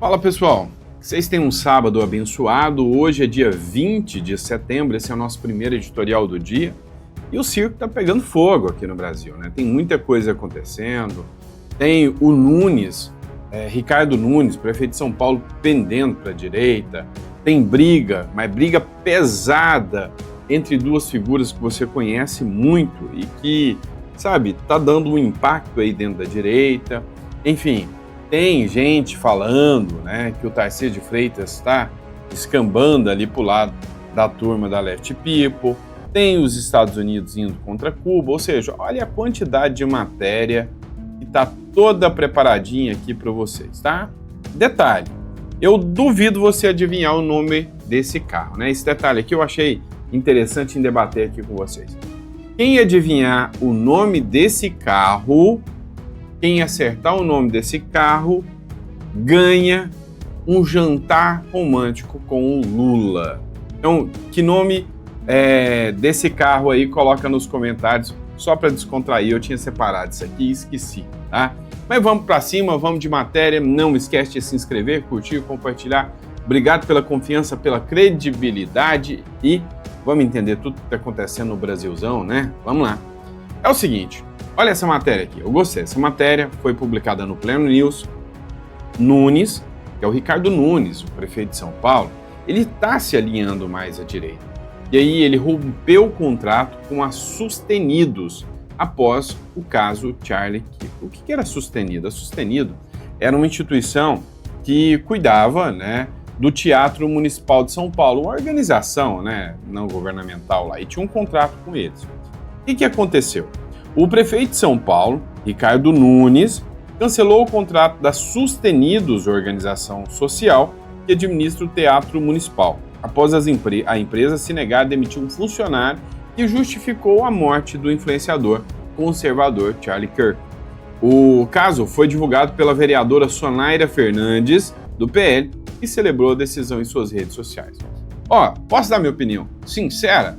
Fala pessoal, que vocês tenham um sábado abençoado. Hoje é dia 20 de setembro, esse é o nosso primeiro editorial do dia. E o circo tá pegando fogo aqui no Brasil, né? Tem muita coisa acontecendo. Tem o Nunes, Ricardo Nunes, prefeito de São Paulo, pendendo para a direita. Tem briga, mas briga pesada entre duas figuras que você conhece muito e que, sabe, tá dando um impacto aí dentro da direita. Enfim, tem gente falando, né, que o Tarcísio de Freitas está escambando ali pro lado da turma da Left People. Tem os Estados Unidos indo contra Cuba, ou seja, olha a quantidade de matéria que tá toda preparadinha aqui para vocês, tá? Detalhe, eu duvido você adivinhar o nome desse carro, né? Esse detalhe aqui eu achei interessante em debater aqui com vocês. Quem adivinhar o nome desse carro, quem acertar o nome desse carro, ganha um jantar romântico com o Lula. Então, que nome desse carro aí, coloca nos comentários, só para descontrair. Eu tinha separado isso aqui e esqueci, tá? Mas vamos para cima, vamos de matéria. Não esquece de se inscrever, curtir, compartilhar. Obrigado pela confiança, pela credibilidade e vamos entender tudo que está acontecendo no Brasilzão, né? Vamos lá. É o seguinte, olha essa matéria aqui. Eu gostei. Essa matéria foi publicada no Pleno News. Nunes, que é o Ricardo Nunes, o prefeito de São Paulo, ele está se alinhando mais à direita. E aí ele rompeu o contrato com a Sustenidos após o caso Charlie Kirk. O que era Sustenido? A Sustenido era uma instituição que cuidava, né, do Teatro Municipal de São Paulo, uma organização, né, não governamental lá, e tinha um contrato com eles. O que aconteceu? O prefeito de São Paulo, Ricardo Nunes, cancelou o contrato da Sustenidos, organização social que administra o Teatro Municipal, após a empresa se negar a demitir um funcionário que justificou a morte do influenciador conservador Charlie Kirk. O caso foi divulgado pela vereadora Sonaira Fernandes, do PL, que celebrou a decisão em suas redes sociais. Posso dar minha opinião sincera?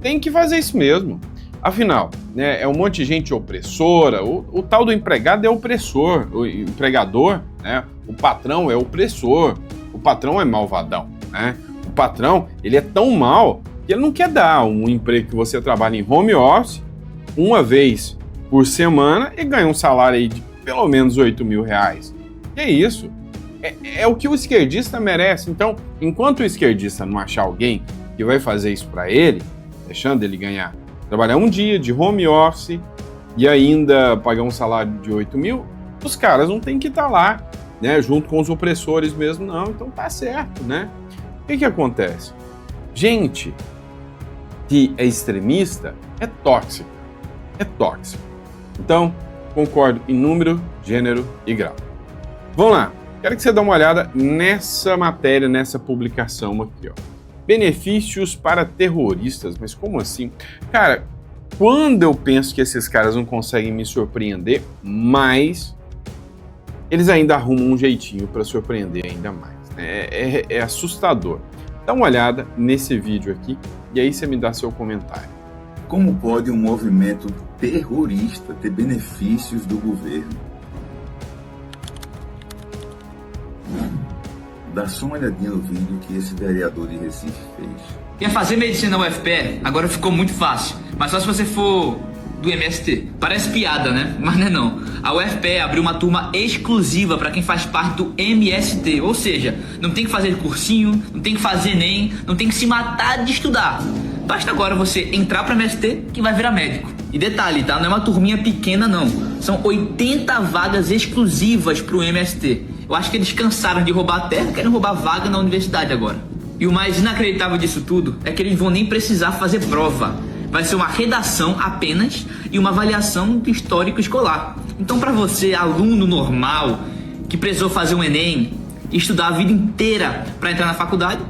Tem que fazer isso mesmo. Afinal, né, é um monte de gente opressora, o tal do empregado é opressor, o empregador, né, o patrão é opressor, o patrão é malvadão, né? O patrão, ele é tão mal que ele não quer dar um emprego que você trabalha em home office uma vez por semana e ganha um salário aí de pelo menos R$8.000. Que é isso? É o que o esquerdista merece. Então, enquanto o esquerdista não achar alguém que vai fazer isso para ele, deixando ele trabalhar um dia de home office e ainda pagar um salário de 8 mil, os caras não tem que estar lá, né, junto com os opressores mesmo, não. Então tá certo, né? O que acontece? Gente que é extremista é tóxica. É tóxico. Então, concordo em número, gênero e grau. Vamos lá. Quero que você dê uma olhada nessa matéria, nessa publicação aqui, ó. Benefícios para terroristas. Mas como assim? Cara, quando eu penso que esses caras não conseguem me surpreender, mas eles ainda arrumam um jeitinho para surpreender ainda mais. É assustador. Dá uma olhada nesse vídeo aqui e aí você me dá seu comentário. Como pode um movimento terrorista ter benefícios do governo? Dá só uma olhadinha no vídeo que esse vereador de Recife fez. Ia fazer medicina na UFPE, agora ficou muito fácil. Mas só se você for do MST. Parece piada, né? Mas não é não. A UFPE abriu uma turma exclusiva para quem faz parte do MST. Ou seja, não tem que fazer cursinho, não tem que fazer ENEM, não tem que se matar de estudar. Basta agora você entrar para MST que vai virar médico. E detalhe, tá? Não é uma turminha pequena não. São 80 vagas exclusivas pro MST. Eu acho que eles cansaram de roubar a terra, querem roubar vaga na universidade agora. E o mais inacreditável disso tudo é que eles vão nem precisar fazer prova. Vai ser uma redação apenas e uma avaliação do histórico escolar. Então, para você, aluno normal, que precisou fazer um ENEM e estudar a vida inteira para entrar na faculdade,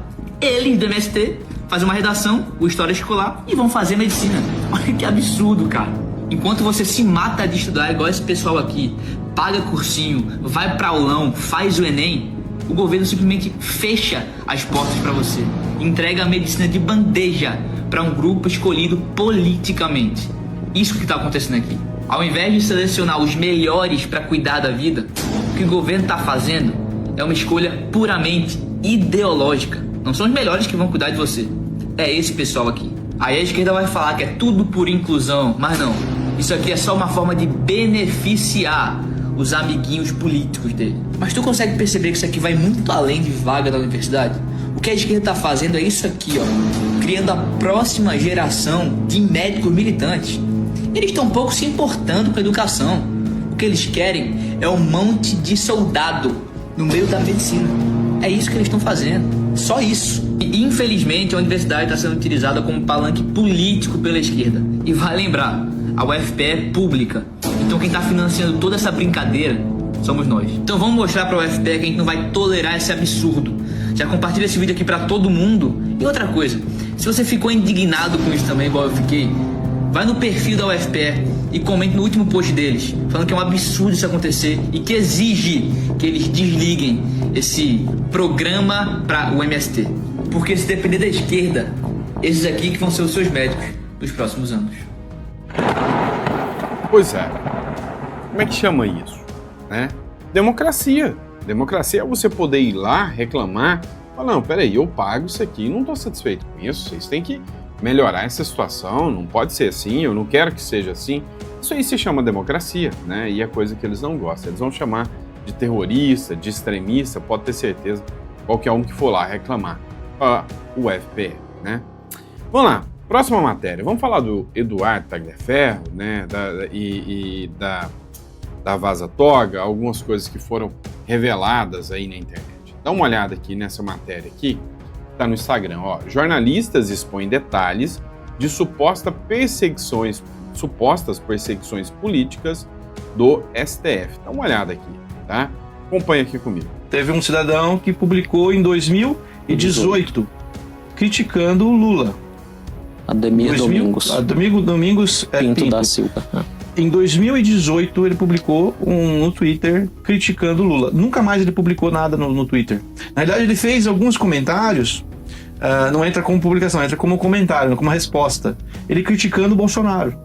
eles do MST fazem uma redação, o histórico escolar, e vão fazer medicina. Olha que absurdo, cara. Enquanto você se mata de estudar igual esse pessoal aqui, paga cursinho, vai para aulão, faz o ENEM, o governo simplesmente fecha as portas para você, entrega a medicina de bandeja para um grupo escolhido politicamente. Isso que está acontecendo aqui. Ao invés de selecionar os melhores para cuidar da vida, o que o governo está fazendo é uma escolha puramente ideológica. Não são os melhores que vão cuidar de você. É esse pessoal aqui. Aí a esquerda vai falar que é tudo por inclusão, mas não. Isso aqui é só uma forma de beneficiar os amiguinhos políticos dele. Mas tu consegue perceber que isso aqui vai muito além de vaga da universidade? O que a esquerda está fazendo é isso aqui, ó, criando a próxima geração de médicos militantes. Eles estão um pouco se importando com a educação. O que eles querem é um monte de soldado no meio da medicina. É isso que eles estão fazendo. Só isso. E, infelizmente, a universidade está sendo utilizada como palanque político pela esquerda. E vai lembrar, a UFPE é pública. Então quem está financiando toda essa brincadeira somos nós. Então vamos mostrar para a UFPE que a gente não vai tolerar esse absurdo. Já compartilha esse vídeo aqui para todo mundo. E outra coisa, se você ficou indignado com isso também, igual eu fiquei, vai no perfil da UFPE e comente no último post deles, falando que é um absurdo isso acontecer e que exige que eles desliguem esse programa para o MST. Porque se depender da esquerda, esses aqui que vão ser os seus médicos nos próximos anos. Pois é. Como é que chama isso? Né? Democracia. Democracia é você poder ir lá, reclamar, falar, não, peraí, eu pago isso aqui, não estou satisfeito com isso, vocês têm que melhorar essa situação, não pode ser assim, eu não quero que seja assim. Isso aí se chama democracia, né? E é coisa que eles não gostam. Eles vão chamar de terrorista, de extremista, pode ter certeza, qualquer um que for lá reclamar. O UFPE, né? Vamos lá, próxima matéria. Vamos falar do Eduardo Tagliaferro, né? Da Vaza Toga, algumas coisas que foram reveladas aí na internet. Dá uma olhada aqui nessa matéria aqui, tá no Instagram, ó. Jornalistas expõem detalhes de supostas perseguições políticas do STF. Dá uma olhada aqui, tá? Acompanha aqui comigo. Teve um cidadão que publicou em 2018 criticando o Lula. Ademir Domingos. Domingos Pinto da Silva. Em 2018 ele publicou no Twitter criticando o Lula. Nunca mais ele publicou nada no Twitter. Na verdade ele fez alguns comentários, não entra como publicação, entra como comentário, como resposta. Ele criticando o Bolsonaro.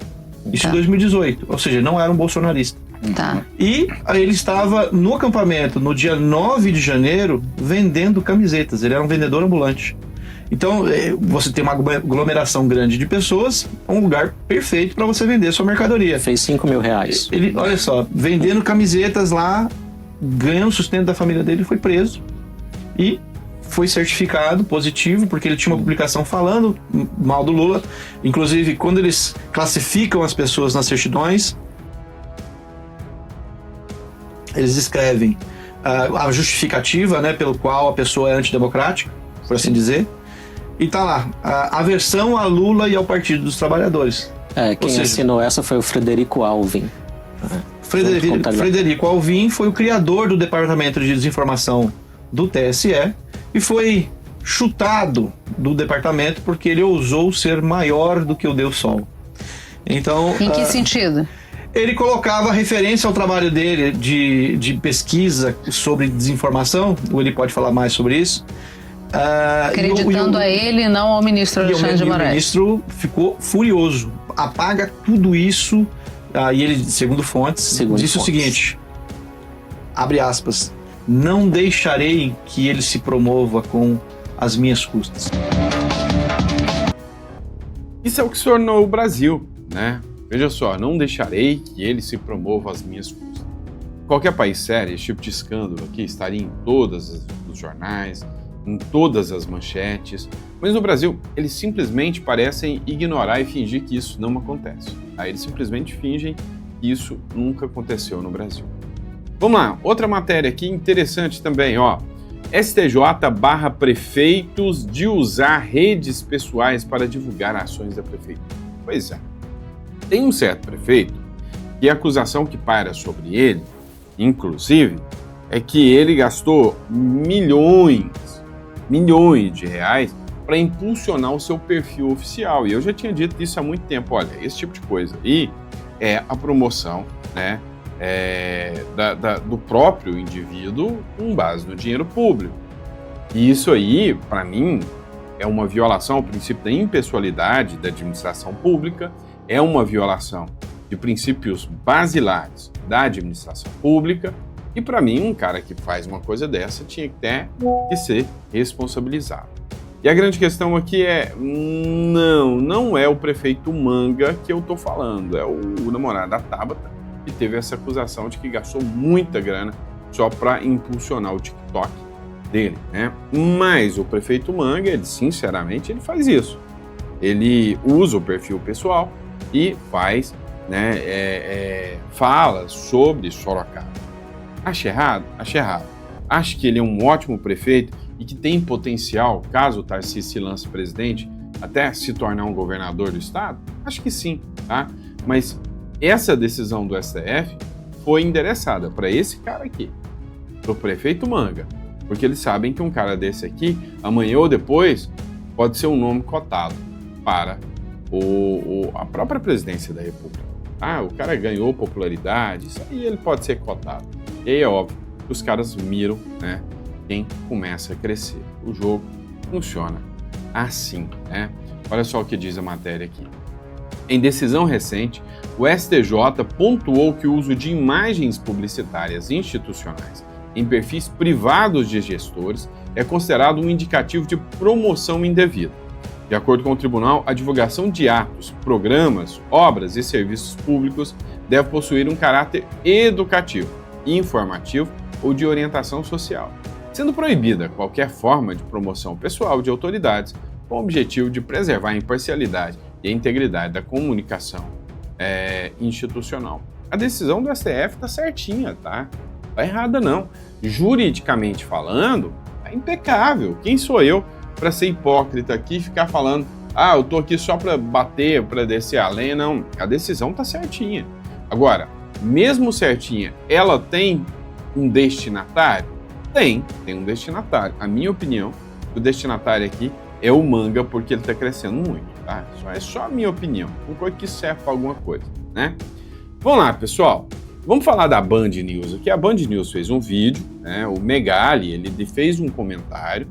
Isso em 2018, ou seja, não era um bolsonarista. Tá. E ele estava no acampamento no dia 9 de janeiro vendendo camisetas. Ele era um vendedor ambulante. Então, você tem uma aglomeração grande de pessoas, um lugar perfeito para você vender sua mercadoria. Fez R$5.000. Ele, olha só, vendendo camisetas lá, ganhando o sustento da família dele, foi preso e foi certificado positivo, porque ele tinha uma publicação falando mal do Lula. Inclusive, quando eles classificam as pessoas nas certidões, eles escrevem a justificativa, né, pelo qual a pessoa é antidemocrática, por assim dizer. E tá lá, a aversão a Lula e ao Partido dos Trabalhadores. Quem assinou essa foi o Frederico Alvim. Frederico Alvim foi o criador do Departamento de Desinformação do TSE e foi chutado do departamento porque ele ousou ser maior do que o Deus Sol. Então, em que sentido? Ele colocava referência ao trabalho dele de pesquisa sobre desinformação, ou ele pode falar mais sobre isso. Acreditando a ele e não ao ministro Alexandre de Moraes. O ministro ficou furioso. Apaga tudo isso. E ele, segundo fontes, disse o seguinte, abre aspas, não deixarei que ele se promova com as minhas custas. Isso é o que se tornou o Brasil, né? Veja só, não deixarei que ele se promova às minhas custas. Qualquer país sério, esse tipo de escândalo aqui estaria em todos os jornais, em todas as manchetes, mas no Brasil eles simplesmente parecem ignorar e fingir que isso não acontece. Aí eles simplesmente fingem que isso nunca aconteceu no Brasil. Vamos lá, outra matéria aqui interessante também, ó. STJ barra prefeitos de usar redes pessoais para divulgar ações da prefeitura. Pois é, tem um certo prefeito que a acusação que paira sobre ele, inclusive, é que ele gastou milhões de reais para impulsionar o seu perfil oficial. E eu já tinha dito isso há muito tempo. Olha, esse tipo de coisa aí é a promoção, né, do próprio indivíduo com base no dinheiro público. E isso aí, para mim, é uma violação ao princípio da impessoalidade da administração pública, é uma violação de princípios basilares da administração pública E para mim, um cara que faz uma coisa dessa tinha até que ser responsabilizado. E a grande questão aqui é, não é o prefeito Manga que eu tô falando, é o namorado da Tabata, que teve essa acusação de que gastou muita grana só para impulsionar o TikTok dele, né? Mas o prefeito Manga, ele sinceramente, ele faz isso. Ele usa o perfil pessoal e faz, né, fala sobre Sorocaba. Acho errado? Acho errado. Acho que ele é um ótimo prefeito e que tem potencial, caso o Tarcísio se lance presidente, até se tornar um governador do estado? Acho que sim, tá? Mas essa decisão do STF foi endereçada para esse cara aqui, para o prefeito Manga, porque eles sabem que um cara desse aqui, amanhã ou depois, pode ser um nome cotado para a própria presidência da República. O cara ganhou popularidade, isso aí ele pode ser cotado. E aí é óbvio que os caras miram, né, quem começa a crescer. O jogo funciona assim, né? Olha só o que diz a matéria aqui. Em decisão recente, o STJ pontuou que o uso de imagens publicitárias institucionais em perfis privados de gestores é considerado um indicativo de promoção indevida. De acordo com o tribunal, a divulgação de atos, programas, obras e serviços públicos deve possuir um caráter educativo, informativo ou de orientação social, sendo proibida qualquer forma de promoção pessoal de autoridades com o objetivo de preservar a imparcialidade e a integridade da comunicação institucional. A decisão do STF tá certinha, tá? Tá errada não. Juridicamente falando, é impecável. Quem sou eu para ser hipócrita aqui e ficar falando, eu tô aqui só para bater, para descer a lenha? Não, a decisão tá certinha. Agora, mesmo certinha, ela tem um destinatário? Tem um destinatário. A minha opinião, o destinatário aqui é o Manga, porque ele está crescendo muito, tá? É só a minha opinião, uma coisa que serve para alguma coisa, né? Vamos lá, pessoal. Vamos falar da Band News aqui. A Band News fez um vídeo, né? O Megali, ele fez um comentário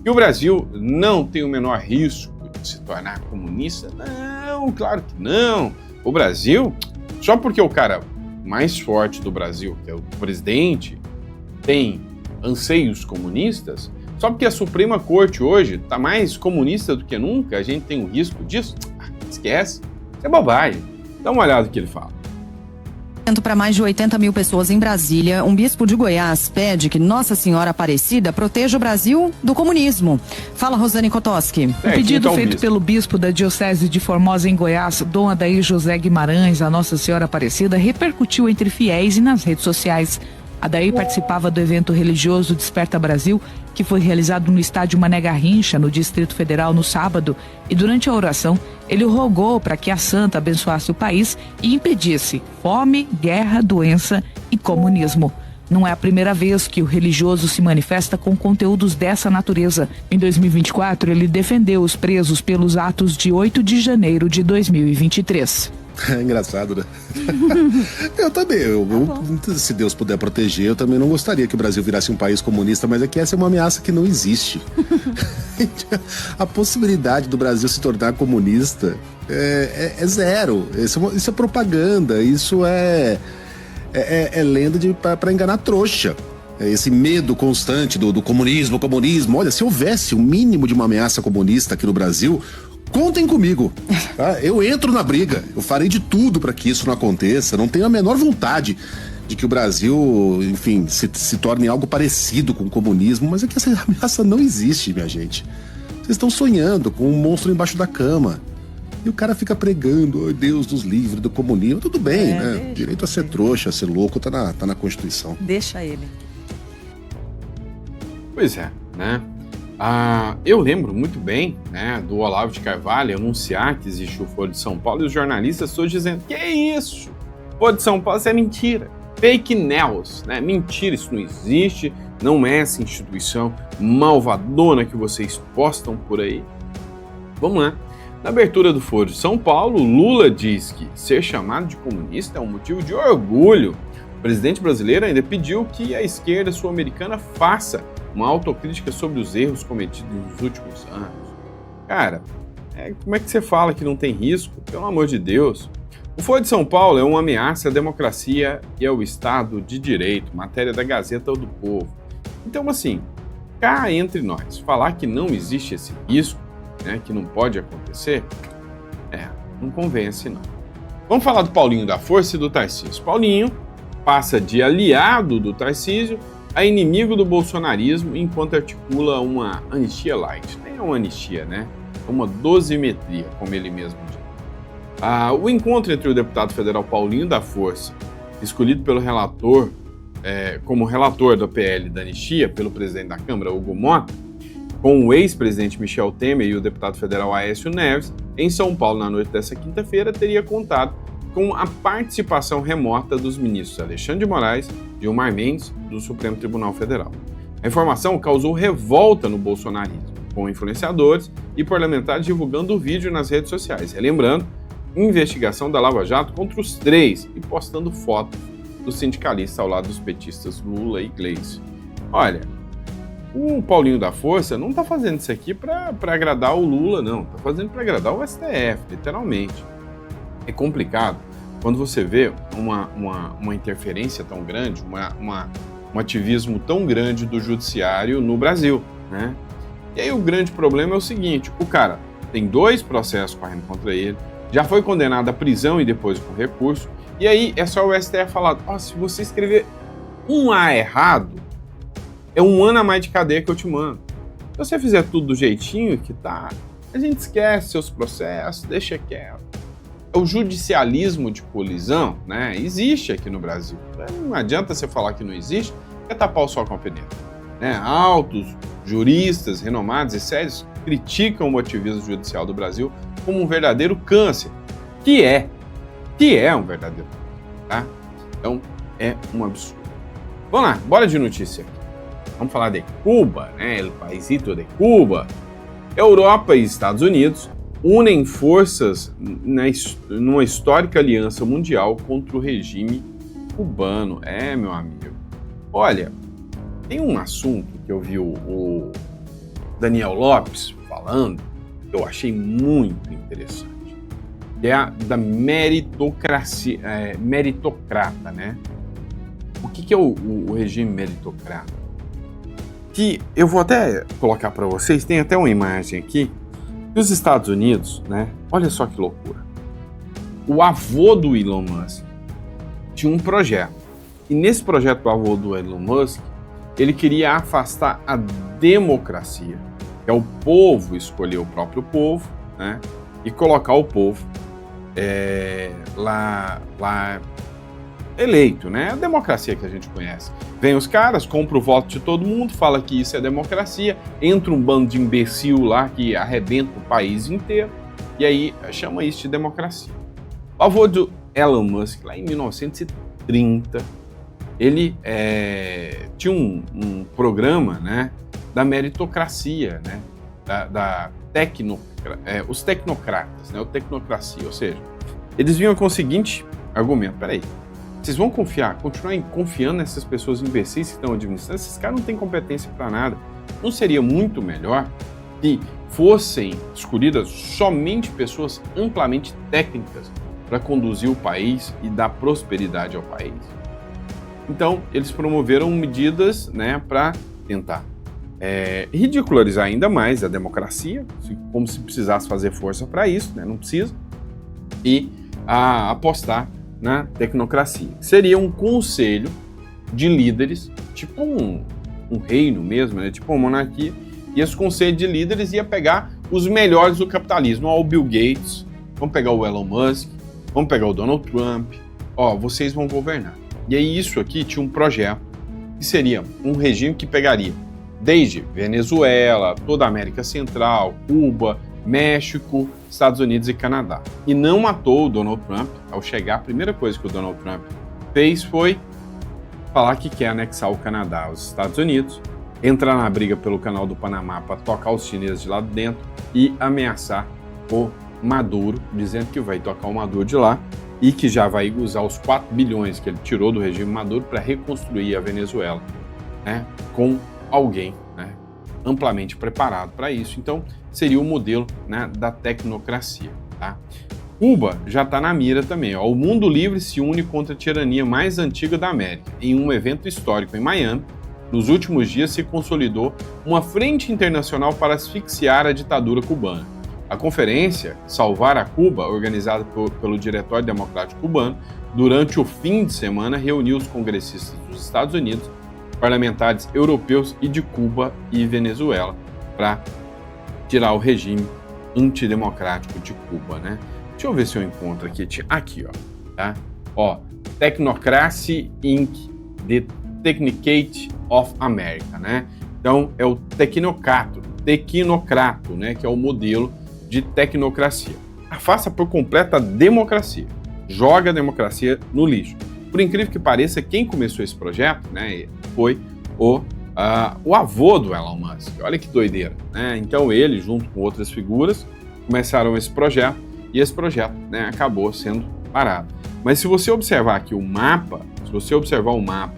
que o Brasil não tem o menor risco de se tornar comunista. Não, claro que não. O Brasil, só porque o cara mais forte do Brasil, que é o presidente, tem anseios comunistas, só porque a Suprema Corte hoje está mais comunista do que nunca, a gente tem um risco disso? Esquece. Isso é bobagem. Dá uma olhada no que ele fala. Para mais de 80 mil pessoas em Brasília, um bispo de Goiás pede que Nossa Senhora Aparecida proteja o Brasil do comunismo. Fala, Rosane Kotoski. O pedido feito pelo bispo da Diocese de Formosa em Goiás, Dom Adair José Guimarães, a Nossa Senhora Aparecida, repercutiu entre fiéis e nas redes sociais. Adair participava do evento religioso Desperta Brasil, que foi realizado no estádio Mané Garrincha, no Distrito Federal, no sábado, e durante a oração, ele rogou para que a santa abençoasse o país e impedisse fome, guerra, doença e comunismo. Não é a primeira vez que o religioso se manifesta com conteúdos dessa natureza. Em 2024, ele defendeu os presos pelos atos de 8 de janeiro de 2023. É engraçado, né? Eu também, se Deus puder proteger, eu também não gostaria que o Brasil virasse um país comunista, mas é que essa é uma ameaça que não existe. A possibilidade do Brasil se tornar comunista é zero. Isso é propaganda, isso é lenda para enganar trouxa. Esse medo constante do comunismo. Olha, se houvesse o mínimo de uma ameaça comunista aqui no Brasil, contem comigo, tá? Eu entro na briga, eu farei de tudo para que isso não aconteça. Não tenho a menor vontade de que o Brasil, enfim, se torne algo parecido com o comunismo, mas é que essa ameaça não existe, minha gente. Vocês estão sonhando com um monstro embaixo da cama. E o cara fica pregando, oh, Deus nos livre do comunismo. Tudo bem, né? Direito a ser trouxa, a ser louco, tá na Constituição. Deixa ele. Pois é, né? Eu lembro muito bem, né, do Olavo de Carvalho anunciar que existe o Foro de São Paulo e os jornalistas todos dizendo, que é isso? Foro de São Paulo, isso é mentira. Fake news, né? Mentira, isso não existe, não é essa instituição malvadona que vocês postam por aí. Vamos lá. Na abertura do Foro de São Paulo, Lula diz que ser chamado de comunista é um motivo de orgulho. O presidente brasileiro ainda pediu que a esquerda sul-americana faça uma autocrítica sobre os erros cometidos nos últimos anos. Cara, como é que você fala que não tem risco? Pelo amor de Deus. O Folha de São Paulo é uma ameaça à democracia e ao Estado de Direito, matéria da Gazeta do Povo. Então, assim, cá entre nós, falar que não existe esse risco, né, que não pode acontecer, não convence, não. Vamos falar do Paulinho da Força e do Tarcísio. Paulinho passa de aliado do Tarcísio a inimigo do bolsonarismo enquanto articula uma anistia light. Nem é uma anistia, né? É uma dosimetria, como ele mesmo diz. O encontro entre o deputado federal Paulinho da Força, escolhido pelo relator, como relator do PL da anistia, pelo presidente da Câmara, Hugo Mota, com o ex-presidente Michel Temer e o deputado federal Aécio Neves, em São Paulo, na noite dessa quinta-feira, teria contado com a participação remota dos ministros Alexandre de Moraes e Gilmar Mendes, do Supremo Tribunal Federal. A informação causou revolta no bolsonarismo, com influenciadores e parlamentares divulgando o vídeo nas redes sociais, relembrando investigação da Lava Jato contra os três e postando fotos do sindicalista ao lado dos petistas Lula e Gleisi. Olha, o Paulinho da Força não está fazendo isso aqui para agradar o Lula, não. Está fazendo para agradar o STF, literalmente. É complicado quando você vê uma interferência tão grande, um ativismo tão grande do judiciário no Brasil, né? E aí o grande problema é o seguinte, o cara tem 2 processos correndo contra ele, já foi condenado à prisão e depois com recurso, e aí é só o STF falar, se você escrever um A errado, é 1 ano a mais de cadeia que eu te mando. Se você fizer tudo do jeitinho que tá, a gente esquece seus processos, deixa quieto. O judicialismo de colisão, né, existe aqui no Brasil. Não adianta você falar que não existe, é tapar o sol com a peneira. Né? Altos juristas renomados e sérios criticam o ativismo judicial do Brasil como um verdadeiro câncer, que é um verdadeiro câncer, tá? Então, é um absurdo. Vamos lá, bora de notícia. Vamos falar de Cuba, né? El paísito de Cuba. Europa e Estados Unidos unem forças numa histórica aliança mundial contra o regime cubano. Meu amigo. Olha, tem um assunto que eu vi o Daniel Lopes falando, que eu achei muito interessante, que é a da meritocracia, meritocrata, né? O que é o regime meritocrata? Que eu vou até colocar para vocês, tem até uma imagem aqui, dos Estados Unidos, né? Olha só que loucura. O avô do Elon Musk tinha um projeto, e nesse projeto do avô do Elon Musk, ele queria afastar a democracia, que é o povo escolher o próprio povo, né? E colocar o povo lá eleito, né? A democracia que a gente conhece. Vem os caras, compra o voto de todo mundo, fala que isso é democracia, entra um bando de imbecil lá que arrebenta o país inteiro, e aí chama isso de democracia. O avô do Elon Musk, lá em 1930, ele tinha um programa, né, da meritocracia, né, os tecnocratas, né, o tecnocracia, ou seja, eles vinham com o seguinte argumento, peraí, vocês vão continuar confiando nessas pessoas imbecis que estão administrando? Esses caras não têm competência para nada. Não seria muito melhor que fossem escolhidas somente pessoas amplamente técnicas para conduzir o país e dar prosperidade ao país? Então, eles promoveram medidas, né, para tentar ridicularizar ainda mais a democracia, como se precisasse fazer força para isso, né? Não precisa, e apostar na tecnocracia. Seria um conselho de líderes, tipo um reino mesmo, né? Tipo uma monarquia, e esse conselho de líderes ia pegar os melhores do capitalismo, o Bill Gates, vamos pegar o Elon Musk, vamos pegar o Donald Trump, vocês vão governar. E aí isso aqui tinha um projeto que seria um regime que pegaria desde Venezuela, toda a América Central, Cuba, México, Estados Unidos e Canadá. E não matou o Donald Trump. Ao chegar, a primeira coisa que o Donald Trump fez foi falar que quer anexar o Canadá aos Estados Unidos, entrar na briga pelo Canal do Panamá para tocar os chineses de lá de dentro e ameaçar o Maduro, dizendo que vai tocar o Maduro de lá e que já vai usar os 4 bilhões que ele tirou do regime Maduro para reconstruir a Venezuela, né, com alguém, né, amplamente preparado para isso. Então, seria o modelo, né, da tecnocracia. Tá? Cuba já está na mira também. Ó. O mundo livre se une contra a tirania mais antiga da América. Em um evento histórico em Miami, nos últimos dias se consolidou uma frente internacional para asfixiar a ditadura cubana. A conferência Salvar a Cuba, organizada pelo Diretório Democrático Cubano, durante o fim de semana reuniu os congressistas dos Estados Unidos, parlamentares europeus e de Cuba e Venezuela para tirar o regime antidemocrático de Cuba, né? Deixa eu ver se eu encontro aqui. Aqui, ó. Tá? Ó, Technocracy Inc., The Technocrats of America, né? Então, é o tecnocrato, né? Que é o modelo de tecnocracia. Afasta por completo a democracia. Joga a democracia no lixo. Por incrível que pareça, quem começou esse projeto, né, foi o avô do Elon Musk. Olha que doideira, né? Então ele, junto com outras figuras, começaram esse projeto e esse projeto, né, acabou sendo parado. Mas se você observar aqui o mapa,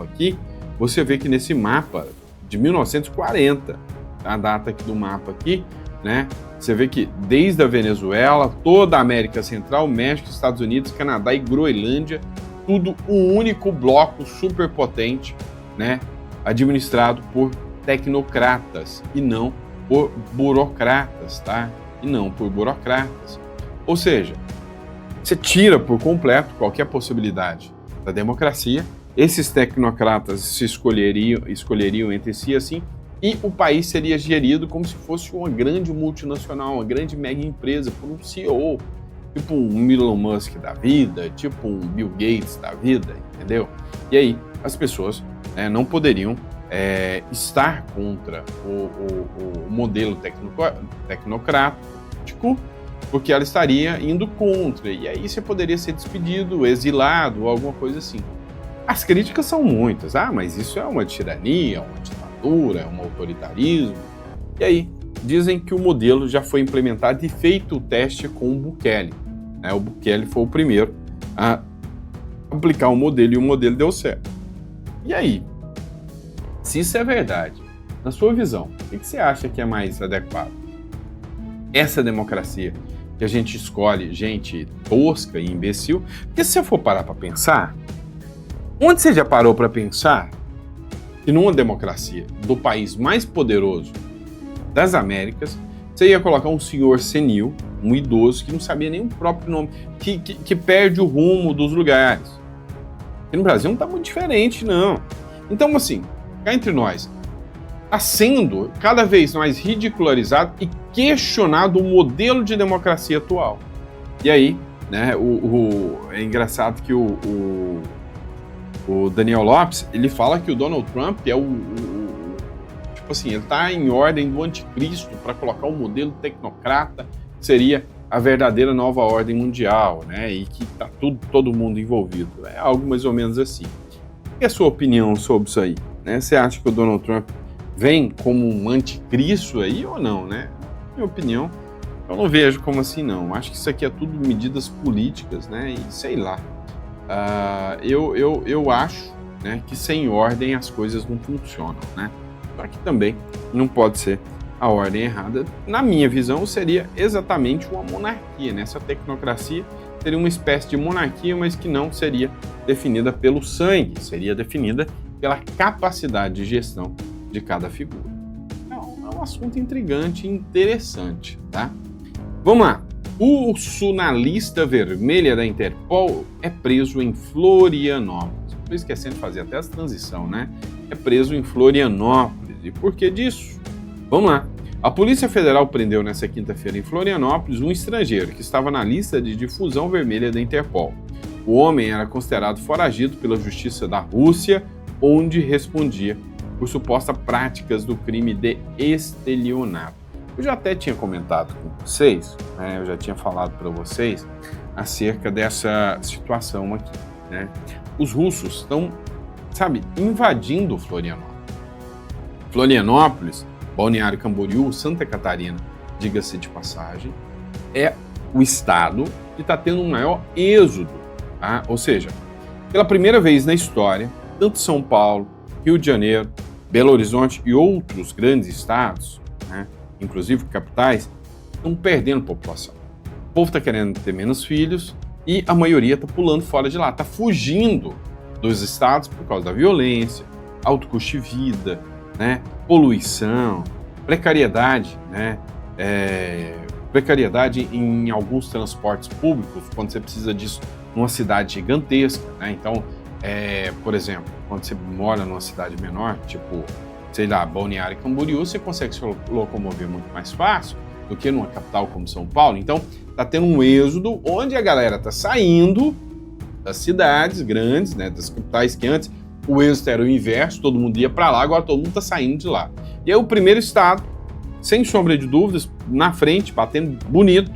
aqui, você vê que nesse mapa de 1940, a data aqui do mapa aqui, né, você vê que desde a Venezuela, toda a América Central, México, Estados Unidos, Canadá e Groenlândia, tudo um único bloco superpotente, né, administrado por tecnocratas e não por burocratas, tá? Ou seja, você tira por completo qualquer possibilidade da democracia, esses tecnocratas se escolheriam entre si assim, e o país seria gerido como se fosse uma grande multinacional, uma grande mega empresa, por um CEO, tipo um Elon Musk da vida, tipo um Bill Gates da vida, entendeu? E aí as pessoas, né, não poderiam estar contra o modelo tecnocrático, porque ela estaria indo contra, e aí você poderia ser despedido, exilado, ou alguma coisa assim. As críticas são muitas, mas isso é uma tirania, uma ditadura, um autoritarismo. E aí, dizem que o modelo já foi implementado e feito o teste com o Bukele. O Bukele foi o primeiro a aplicar o modelo e o modelo deu certo. E aí, se isso é verdade, na sua visão, o que você acha que é mais adequado? Essa democracia que a gente escolhe gente tosca e imbecil? Porque se você for parar para pensar, onde você já parou para pensar que numa democracia do país mais poderoso das Américas, você ia colocar um senhor senil, um idoso que não sabia nem o próprio nome, que perde o rumo dos lugares? E no Brasil não está muito diferente, não. Então, assim, cá entre nós, está sendo cada vez mais ridicularizado e questionado o modelo de democracia atual. E aí, né, é engraçado que o Daniel Lopes, ele fala que o Donald Trump é tipo assim, ele está em ordem do anticristo para colocar um modelo tecnocrata que seria a verdadeira nova ordem mundial, né, e que está todo mundo envolvido. É algo mais ou menos assim. E a sua opinião sobre isso aí? Né? Você acha que o Donald Trump vem como um anticristo aí ou não, né? Minha opinião, eu não vejo como assim, não. Acho que isso aqui é tudo medidas políticas, né? E sei lá. Eu acho, né, que sem ordem as coisas não funcionam, né? Só que também não pode ser a ordem errada. Na minha visão, seria exatamente uma monarquia, né? Essa tecnocracia seria uma espécie de monarquia, mas que não seria definida pelo sangue, seria definida pela capacidade de gestão de cada figura. Então, é um assunto intrigante e interessante, tá? Vamos lá. O ursunalista vermelha da Interpol é preso em Florianópolis. Estou esquecendo de fazer até essa transição, né? É preso em Florianópolis. E por que disso? Vamos lá. A Polícia Federal prendeu nesta quinta-feira em Florianópolis um estrangeiro que estava na lista de difusão vermelha da Interpol. O homem era considerado foragido pela Justiça da Rússia, onde respondia por supostas práticas do crime de estelionato. Eu já até tinha comentado com vocês, né, eu já tinha falado para vocês acerca dessa situação aqui, né? Os russos estão, invadindo Florianópolis. Florianópolis, Balneário Camboriú, Santa Catarina, diga-se de passagem, é o estado que está tendo um maior êxodo, tá? Ou seja, pela primeira vez na história, tanto São Paulo, Rio de Janeiro, Belo Horizonte e outros grandes estados, né, inclusive capitais, estão perdendo população. povo está querendo ter menos filhos e a maioria está pulando fora de lá, está fugindo dos estados por causa da violência, alto custo de vida, né, poluição, precariedade, né, precariedade em alguns transportes públicos, quando você precisa disso numa cidade gigantesca, né? Então, por exemplo, quando você mora numa cidade menor, tipo, sei lá, Balneário e Camboriú, você consegue se locomover muito mais fácil do que numa capital como São Paulo. Então, tá tendo um êxodo onde a galera tá saindo das cidades grandes, né, das capitais, que antes o êxodo era o inverso, todo mundo ia para lá, agora todo mundo tá saindo de lá. E aí o primeiro estado, sem sombra de dúvidas, na frente, batendo bonito,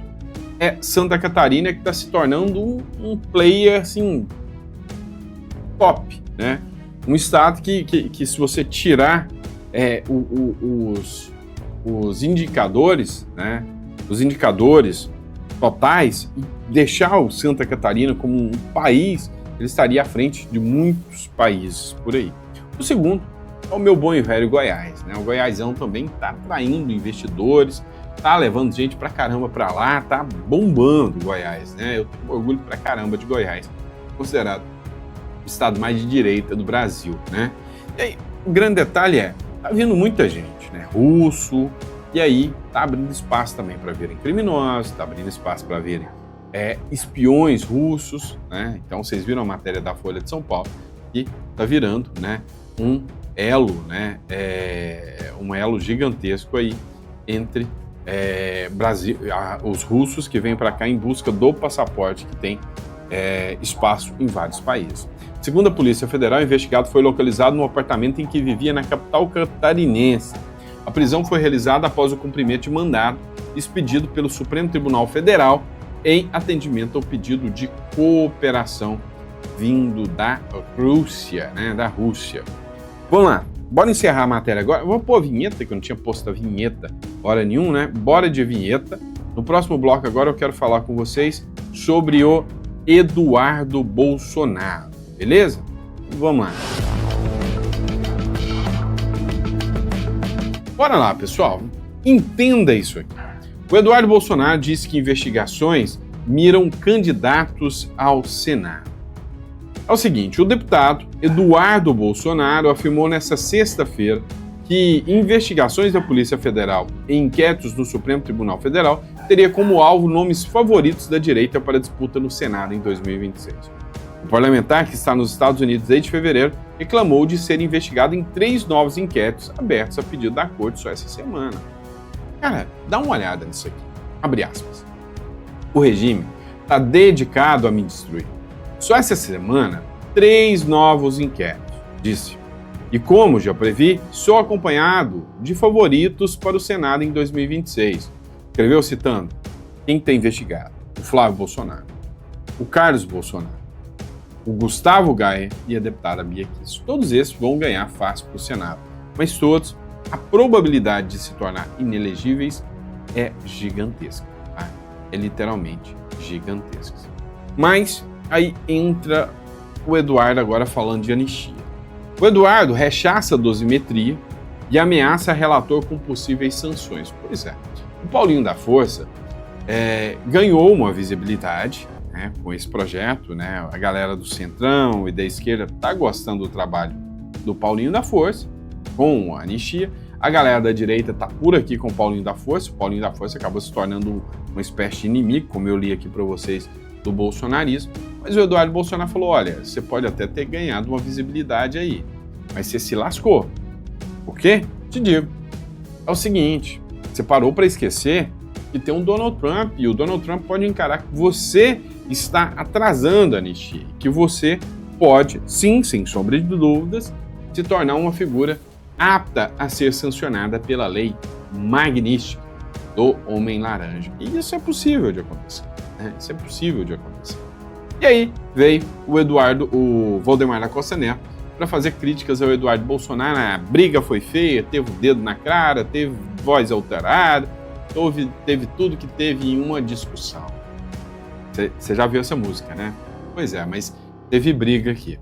é Santa Catarina, que está se tornando um player, assim, top, né? Um estado que se você tirar os indicadores, né? Os indicadores totais e deixar o Santa Catarina como um país, ele estaria à frente de muitos países por aí. O segundo é o meu bom e velho Goiás, né? O Goiásão também está atraindo investidores, tá levando gente pra caramba pra lá, tá bombando Goiás, né? Eu tenho orgulho pra caramba de Goiás, considerado o estado mais de direita do Brasil, né? E aí, o grande detalhe tá vindo muita gente, né? Russo, e aí tá abrindo espaço também para verem criminosos, tá abrindo espaço para verem espiões russos, né? Então vocês viram a matéria da Folha de São Paulo, que tá virando, né, um elo, né? Um elo gigantesco aí entre Brasil, os russos que vêm para cá em busca do passaporte que tem espaço em vários países. Segundo a Polícia Federal, o investigado foi localizado no apartamento em que vivia na capital catarinense. A prisão foi realizada após o cumprimento de mandado expedido pelo Supremo Tribunal Federal em atendimento ao pedido de cooperação vindo da Rússia, né? Da Rússia. Vamos lá. Bora encerrar a matéria agora. Vou pôr a vinheta, que eu não tinha posto a vinheta hora nenhuma, né? Bora de vinheta. No próximo bloco agora eu quero falar com vocês sobre o Eduardo Bolsonaro, beleza? Vamos lá. Bora lá, pessoal. Entenda isso aqui. O Eduardo Bolsonaro disse que investigações miram candidatos ao Senado. É o seguinte, o deputado Eduardo Bolsonaro afirmou nesta sexta-feira que investigações da Polícia Federal e inquéritos do Supremo Tribunal Federal teria como alvo nomes favoritos da direita para a disputa no Senado em 2026. O parlamentar, que está nos Estados Unidos desde fevereiro, reclamou de ser investigado em 3 novos inquéritos abertos a pedido da corte só essa semana. Cara, dá uma olhada nisso aqui. Abre aspas. O regime está dedicado a me destruir. Só essa semana, 3 novos inquéritos, disse. E como já previ, sou acompanhado de favoritos para o Senado em 2026. Escreveu citando quem tem investigado: o Flávio Bolsonaro, o Carlos Bolsonaro, o Gustavo Gaia e a deputada Bia Kicis. Todos esses vão ganhar fácil para o Senado, mas todos, a probabilidade de se tornar inelegíveis é gigantesca. Tá? É literalmente gigantesca. Mas aí entra o Eduardo agora falando de anistia. O Eduardo rechaça a dosimetria e ameaça relator com possíveis sanções. Pois é, o Paulinho da Força ganhou uma visibilidade, né, com esse projeto, né? A galera do Centrão e da esquerda está gostando do trabalho do Paulinho da Força, com a anistia. A galera da direita está por aqui com o Paulinho da Força. O Paulinho da Força acabou se tornando uma espécie de inimigo, como eu li aqui para vocês, do bolsonarismo. Mas o Eduardo Bolsonaro falou, olha, você pode até ter ganhado uma visibilidade aí, mas você se lascou. Por quê? Te digo. É o seguinte, você parou para esquecer que tem um Donald Trump, e o Donald Trump pode encarar que você está atrasando a anistia, que você pode, sim, sem sombra de dúvidas, se tornar uma figura apta a ser sancionada pela lei magnífica do Homem-Laranja. E isso é possível de acontecer. Né? Isso é possível de acontecer. E aí veio o Valdemar da Costa Neto para fazer críticas ao Eduardo Bolsonaro. A briga foi feia, teve o dedo na cara, teve voz alterada, teve tudo que teve em uma discussão. Você já viu essa música, né? Pois é, mas teve briga aqui.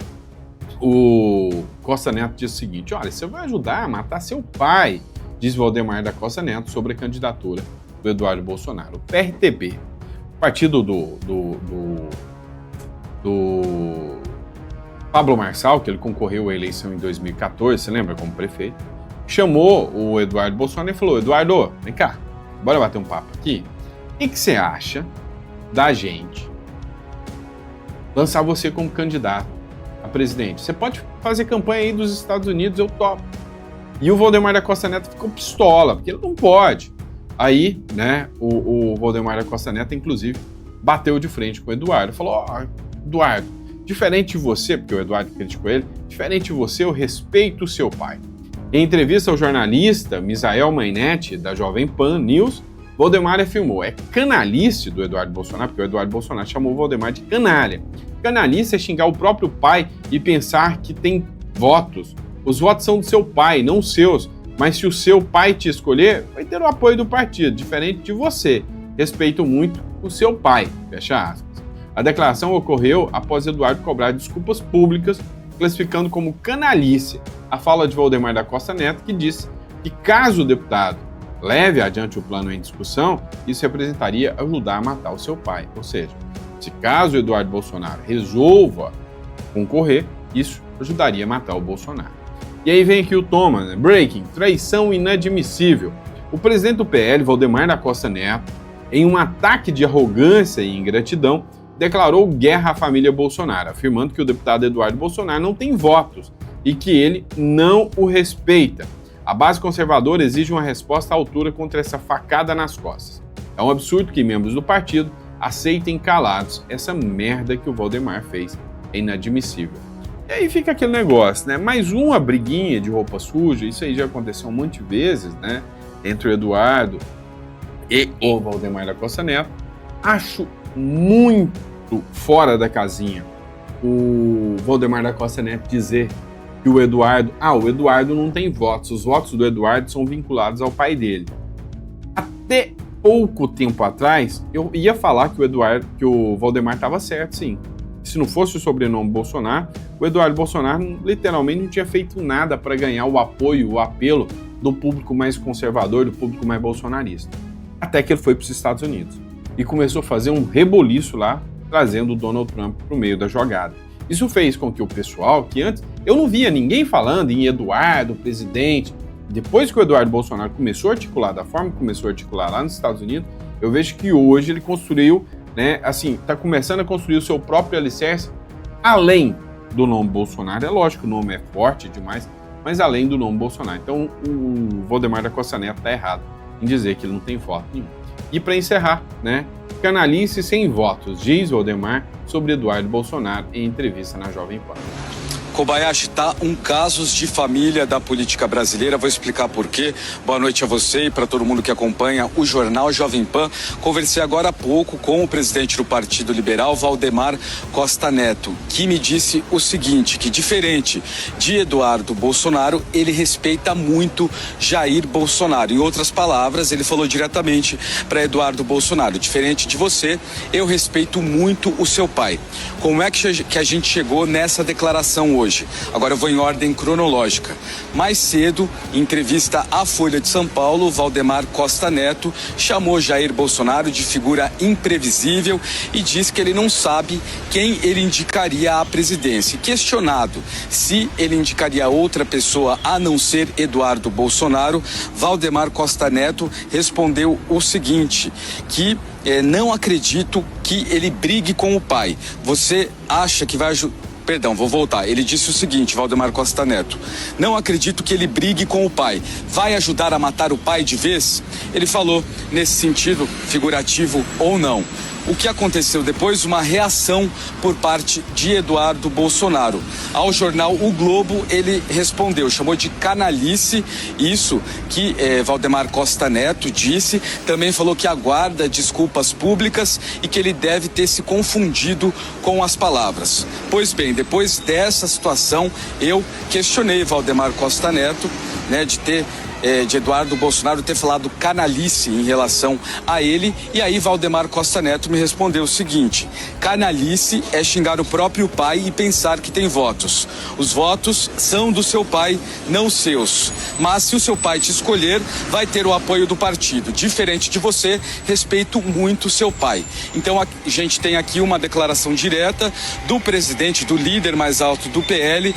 O Costa Neto disse o seguinte, olha, você vai ajudar a matar seu pai, diz Valdemar da Costa Neto sobre a candidatura do Eduardo Bolsonaro. O PRTB, partido do Pablo Marçal, que ele concorreu à eleição em 2014, você lembra, como prefeito, chamou o Eduardo Bolsonaro e falou: Eduardo, vem cá, bora bater um papo aqui. O que você acha da gente lançar você como candidato a presidente? Você pode fazer campanha aí dos Estados Unidos, eu topo. E o Valdemar da Costa Neto ficou pistola, porque ele não pode. Aí, né, o Valdemar da Costa Neto, inclusive, bateu de frente com o Eduardo. Falou: Eduardo, diferente de você, porque o Eduardo criticou ele, diferente de você, eu respeito o seu pai. Em entrevista ao jornalista Misael Mainetti, da Jovem Pan News, Valdemar afirmou: é canalice do Eduardo Bolsonaro, porque o Eduardo Bolsonaro chamou o Valdemar de canalha. Canalice é xingar o próprio pai e pensar que tem votos. Os votos são do seu pai, não os seus. Mas se o seu pai te escolher, vai ter o apoio do partido, diferente de você. Respeito muito o seu pai. Fecha aspas. A declaração ocorreu após Eduardo cobrar desculpas públicas, classificando como canalice a fala de Valdemar da Costa Neto, que disse que caso o deputado leve adiante o plano em discussão, isso representaria ajudar a matar o seu pai. Ou seja, se caso o Eduardo Bolsonaro resolva concorrer, isso ajudaria a matar o Bolsonaro. E aí vem aqui o Thomas, né? Breaking, traição inadmissível. O presidente do PL, Valdemar da Costa Neto, em um ataque de arrogância e ingratidão, declarou guerra à família Bolsonaro, afirmando que o deputado Eduardo Bolsonaro não tem votos e que ele não o respeita. A base conservadora exige uma resposta à altura contra essa facada nas costas. É um absurdo que membros do partido aceitem calados essa merda que o Valdemar fez. É inadmissível. E aí fica aquele negócio, né? Mais uma briguinha de roupa suja, isso aí já aconteceu um monte de vezes, né? Entre o Eduardo e o Valdemar da Costa Neto. Acho muito fora da casinha o Valdemar da Costa Neto dizer que o Eduardo não tem votos, os votos do Eduardo são vinculados ao pai dele. Até pouco tempo atrás, eu ia falar que o Valdemar estava certo, sim. Se não fosse o sobrenome Bolsonaro, o Eduardo Bolsonaro literalmente não tinha feito nada para ganhar o apoio, o apelo do público mais conservador, do público mais bolsonarista. Até que ele foi para os Estados Unidos e começou a fazer um reboliço lá, trazendo o Donald Trump para o meio da jogada. Isso fez com que o pessoal, que antes eu não via ninguém falando em Eduardo, presidente, depois que o Eduardo Bolsonaro começou a articular da forma que começou a articular lá nos Estados Unidos, eu vejo que hoje ele construiu, né, assim, está começando a construir o seu próprio alicerce além do nome Bolsonaro. É lógico que o nome é forte demais, mas além do nome Bolsonaro. Então o Valdemar da Costa Neto está errado em dizer que ele não tem voto nenhum. E para encerrar, né, canalice sem votos, diz Valdemar sobre Eduardo Bolsonaro em entrevista na Jovem Pan. Kobayashi, tá um casos de família da política brasileira, vou explicar por quê. Boa noite a você e para todo mundo que acompanha o jornal Jovem Pan. Conversei agora há pouco com o presidente do Partido Liberal, Valdemar Costa Neto, que me disse o seguinte, que diferente de Eduardo Bolsonaro, ele respeita muito Jair Bolsonaro. Em outras palavras, ele falou diretamente para Eduardo Bolsonaro, diferente de você, eu respeito muito o seu pai. Como é que a gente chegou nessa declaração hoje? Agora eu vou em ordem cronológica. Mais cedo, em entrevista à Folha de São Paulo, Valdemar Costa Neto chamou Jair Bolsonaro de figura imprevisível e disse que ele não sabe quem ele indicaria à presidência. Questionado se ele indicaria outra pessoa a não ser Eduardo Bolsonaro, Valdemar Costa Neto respondeu o seguinte, que não acredito que ele brigue com o pai. Você acha que vai ajudar? Perdão, vou voltar. Ele disse o seguinte, Valdemar Costa Neto, não acredito que ele brigue com o pai. Vai ajudar a matar o pai de vez? Ele falou nesse sentido, figurativo ou não. O que aconteceu depois? Uma reação por parte de Eduardo Bolsonaro. Ao jornal O Globo, ele respondeu, chamou de canalice isso que Valdemar Costa Neto disse. Também falou que aguarda desculpas públicas e que ele deve ter se confundido com as palavras. Pois bem, depois dessa situação, eu questionei Valdemar Costa Neto, né, de ter de Eduardo Bolsonaro ter falado canalice em relação a ele. E aí Valdemar Costa Neto me respondeu o seguinte: canalice é xingar o próprio pai e pensar que tem votos. Os votos são do seu pai, não seus. Mas se o seu pai te escolher, vai ter o apoio do partido. Diferente de você, respeito muito seu pai. Então a gente tem aqui uma declaração direta do presidente, do líder mais alto do PL.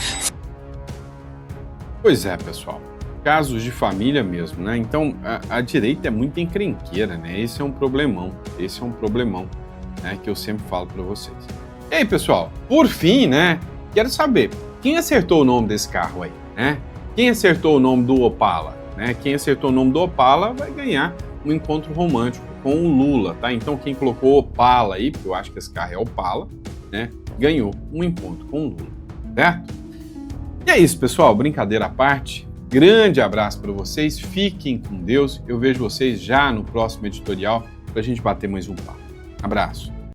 Pois é, pessoal. Casos de família mesmo, né? Então, a direita é muito encrenqueira, né? Esse é um problemão, né? Que eu sempre falo para vocês. E aí, pessoal, por fim, né? Quero saber, quem acertou o nome desse carro aí, né? Quem acertou o nome do Opala, né? Quem acertou o nome do Opala vai ganhar um encontro romântico com o Lula, tá? Então, quem colocou Opala aí, porque eu acho que esse carro é Opala, né? Ganhou um encontro com o Lula, certo? E é isso, pessoal, brincadeira à parte. Grande abraço para vocês, fiquem com Deus. Eu vejo vocês já no próximo editorial para a gente bater mais um papo. Abraço.